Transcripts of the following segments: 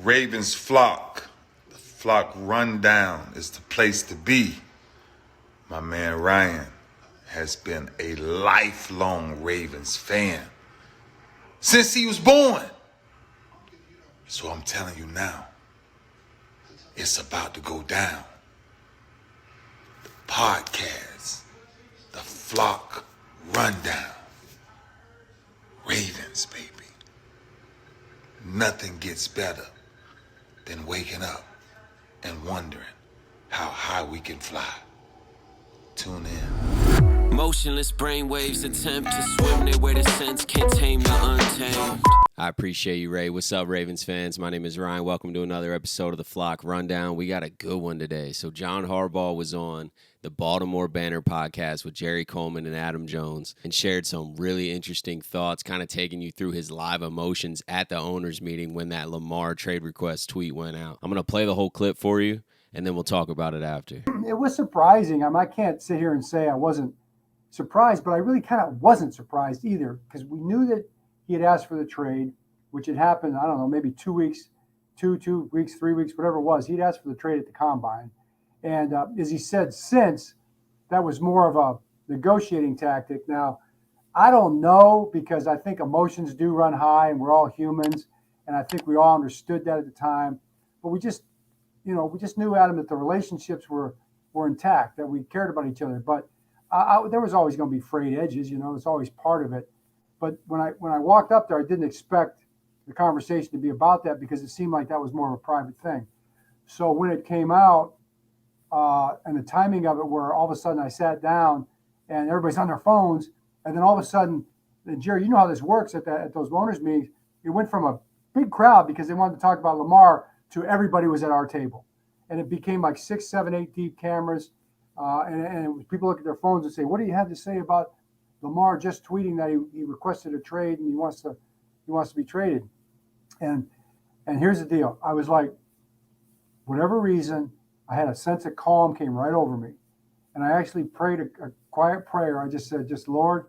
Ravens flock. The flock rundown is the place to be. My man Ryan has been a lifelong Ravens fan since he was born. So I'm telling you now, it's about to go down. The podcast, the flock rundown. Ravens, baby. Nothing gets better than waking up and wondering how high we can fly. Tune in. Motionless brainwaves attempt to swim their way to sense, can't tame the untamed. I appreciate you, Ray. What's up, Ravens fans? My name is Ryan. Welcome to another episode of the Flock Rundown. We got a good one today. So John Harbaugh was on the Baltimore Banner podcast with Jerry Coleman and Adam Jones and shared some really interesting thoughts, kind of taking you through his live emotions at the owners meeting when that Lamar trade request tweet went out. I'm going to play the whole clip for you, and then we'll talk about it after. It was surprising. I can't sit here and say I wasn't surprised, but I really kind of wasn't surprised either, because we knew that he had asked for the trade, which had happened, I don't know, maybe 2 weeks, 3 weeks, whatever it was. He'd asked for the trade at the combine. And as he said, since that was more of a negotiating tactic. Now, I don't know, because I think emotions do run high and we're all humans. And I think we all understood that at the time. But we just knew, Adam, that the relationships were intact, that we cared about each other. But there was always going to be frayed edges, it's always part of it. But when I walked up there, I didn't expect the conversation to be about that, because it seemed like that was more of a private thing. So when it came out, and the timing of it, where all of a sudden I sat down and everybody's on their phones, and then all of a sudden, and Jerry, you know how this works at those owners meetings, it went from a big crowd because they wanted to talk about Lamar to everybody was at our table. And it became like 6, 7, 8 deep cameras. And people look at their phones and say, what do you have to say about Lamar just tweeting that he requested a trade and he wants to be traded? And here's the deal. I was like, whatever reason, I had a sense of calm came right over me. And I actually prayed a quiet prayer. I just said, Lord,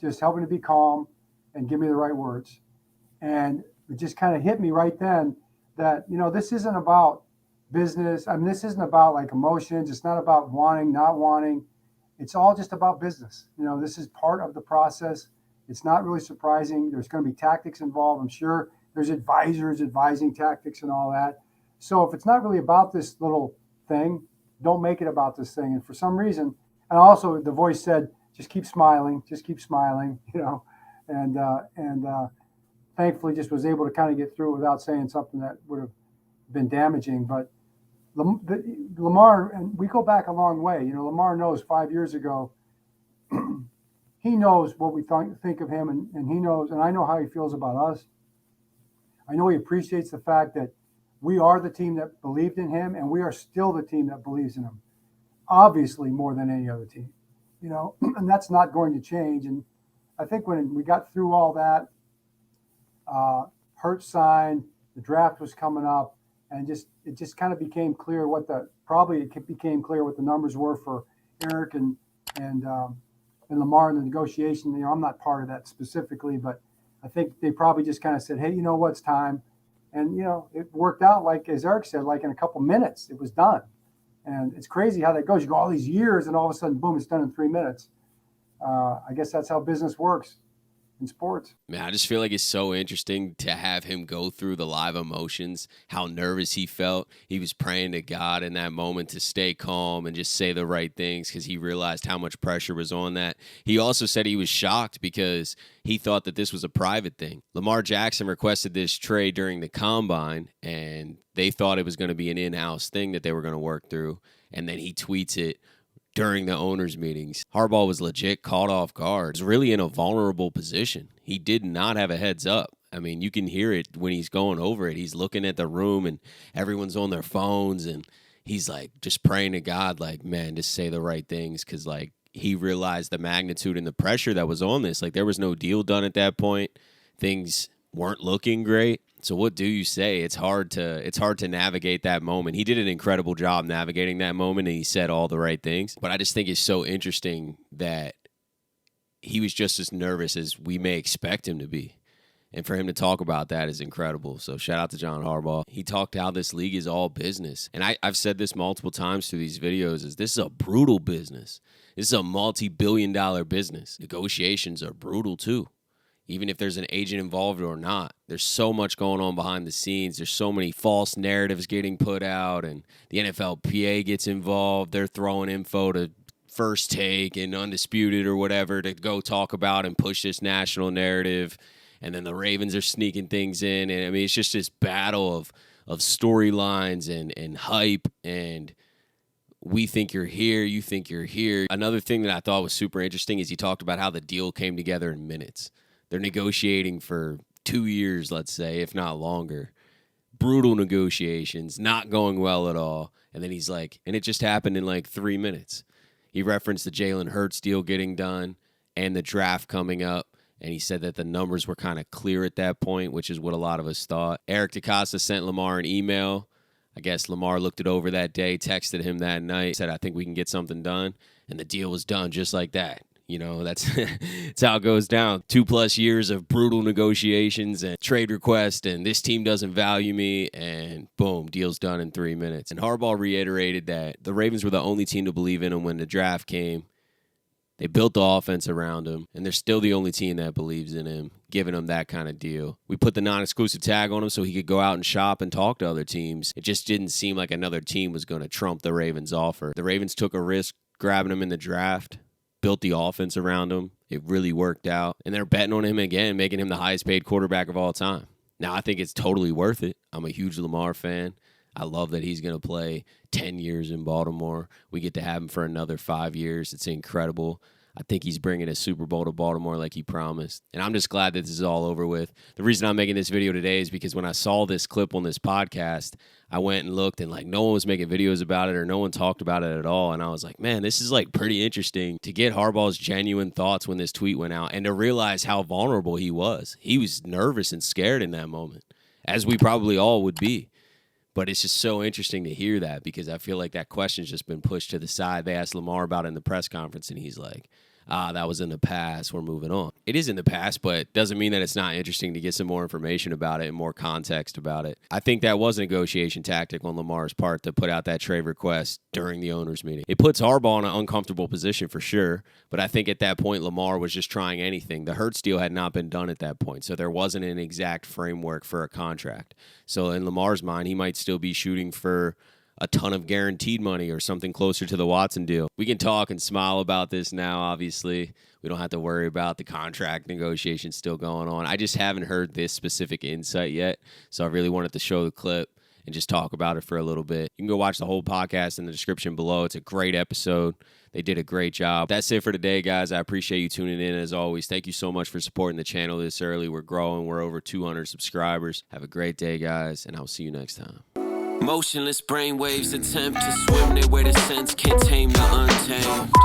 just help me to be calm and give me the right words. And it just kind of hit me right then that, this isn't about business. I mean, this isn't about like emotions. It's not about wanting, not wanting. It's all just about business. This is part of the process. It's not really surprising. There's going to be tactics involved. I'm sure there's advisors advising tactics and all that. So if it's not really about this little thing, don't make it about this thing. And for some reason, and also the voice said, just keep smiling, and thankfully just was able to kind of get through it without saying something that would have been damaging. But Lamar, and we go back a long way. Lamar knows 5 years ago, he knows what we think of him, and he knows, and I know how he feels about us. I know he appreciates the fact that we are the team that believed in him, and we are still the team that believes in him, obviously more than any other team, and that's not going to change. And I think when we got through all that, Hurt signed, the draft was coming up, and it just kind of became clear what the numbers were for Eric and Lamar in the negotiation. I'm not part of that specifically, but I think they probably just kind of said, hey, it's time. And, it worked out, like, as Eric said, like in a couple minutes, it was done. And it's crazy how that goes. You go all these years and all of a sudden, boom, it's done in 3 minutes. I guess that's how business works in sports. Man, I just feel like it's so interesting to have him go through the live emotions, how nervous he felt. He was praying to God in that moment to stay calm and just say the right things, because he realized how much pressure was on that. He also said he was shocked because he thought that this was a private thing. Lamar Jackson requested this trade during the combine, and they thought it was going to be an in-house thing that they were going to work through, and then he tweets it during the owners' meetings. Harbaugh was legit caught off guard. He was really in a vulnerable position. He did not have a heads up. I mean, you can hear it when he's going over it. He's looking at the room and everyone's on their phones, and he's like just praying to God, like, man, just say the right things, because like he realized the magnitude and the pressure that was on this. Like, there was no deal done at that point. Things weren't looking great. So what do you say? It's hard to navigate that moment. He did an incredible job navigating that moment, and he said all the right things. But I just think it's so interesting that he was just as nervous as we may expect him to be. And for him to talk about that is incredible. So shout out to John Harbaugh. He talked how this league is all business. And I've said this multiple times through these videos, is this is a brutal business. This is a multi-billion-dollar business. Negotiations are brutal too. Even if there's an agent involved or not, there's so much going on behind the scenes. There's so many false narratives getting put out, and the NFLPA gets involved. They're throwing info to First Take and Undisputed or whatever to go talk about and push this national narrative. And then the Ravens are sneaking things in. And I mean, it's just this battle of storylines and hype. And we think you're here, you think you're here. Another thing that I thought was super interesting is he talked about how the deal came together in minutes. They're negotiating for 2 years, let's say, if not longer. Brutal negotiations, not going well at all. And then he's like, and it just happened in like 3 minutes. He referenced the Jalen Hurts deal getting done and the draft coming up. And he said that the numbers were kind of clear at that point, which is what a lot of us thought. Eric DeCosta sent Lamar an email. I guess Lamar looked it over that day, texted him that night, said, I think we can get something done. And the deal was done just like that. You know, that's how it goes down. 2+ years of brutal negotiations and trade requests, and this team doesn't value me, and boom, deal's done in 3 minutes. And Harbaugh reiterated that the Ravens were the only team to believe in him when the draft came. They built the offense around him, and they're still the only team that believes in him, giving him that kind of deal. We put the non-exclusive tag on him so he could go out and shop and talk to other teams. It just didn't seem like another team was going to trump the Ravens' offer. The Ravens took a risk grabbing him in the draft, built the offense around him. It really worked out. And they're betting on him again, making him the highest paid quarterback of all time. Now, I think it's totally worth it. I'm a huge Lamar fan. I love that he's going to play 10 years in Baltimore. We get to have him for another 5 years. It's incredible. I think he's bringing a Super Bowl to Baltimore like he promised. And I'm just glad that this is all over with. The reason I'm making this video today is because when I saw this clip on this podcast, I went and looked and like no one was making videos about it or no one talked about it at all. And I was like, man, this is like pretty interesting to get Harbaugh's genuine thoughts when this tweet went out and to realize how vulnerable he was. He was nervous and scared in that moment, as we probably all would be. But it's just so interesting to hear that because I feel like that question's just been pushed to the side. They asked Lamar about it in the press conference, and he's like, that was in the past. We're moving on. It is in the past, but doesn't mean that it's not interesting to get some more information about it and more context about it. I think that was a negotiation tactic on Lamar's part to put out that trade request during the owners' meeting. It puts Harbaugh in an uncomfortable position for sure, but I think at that point Lamar was just trying anything. The Hurts deal had not been done at that point, so there wasn't an exact framework for a contract. So in Lamar's mind, he might still be shooting for a ton of guaranteed money or something closer to the Watson deal. We can talk and smile about this now, obviously. We don't have to worry about the contract negotiations still going on. I just haven't heard this specific insight yet, so I really wanted to show the clip and just talk about it for a little bit. You can go watch the whole podcast in the description below. It's a great episode. They did a great job. That's it for today, guys. I appreciate you tuning in as always. Thank you so much for supporting the channel this early. We're growing. We're over 200 subscribers. Have a great day, guys, and I'll see you next time. Motionless brainwaves attempt to swim their way to sense, can't tame the untamed.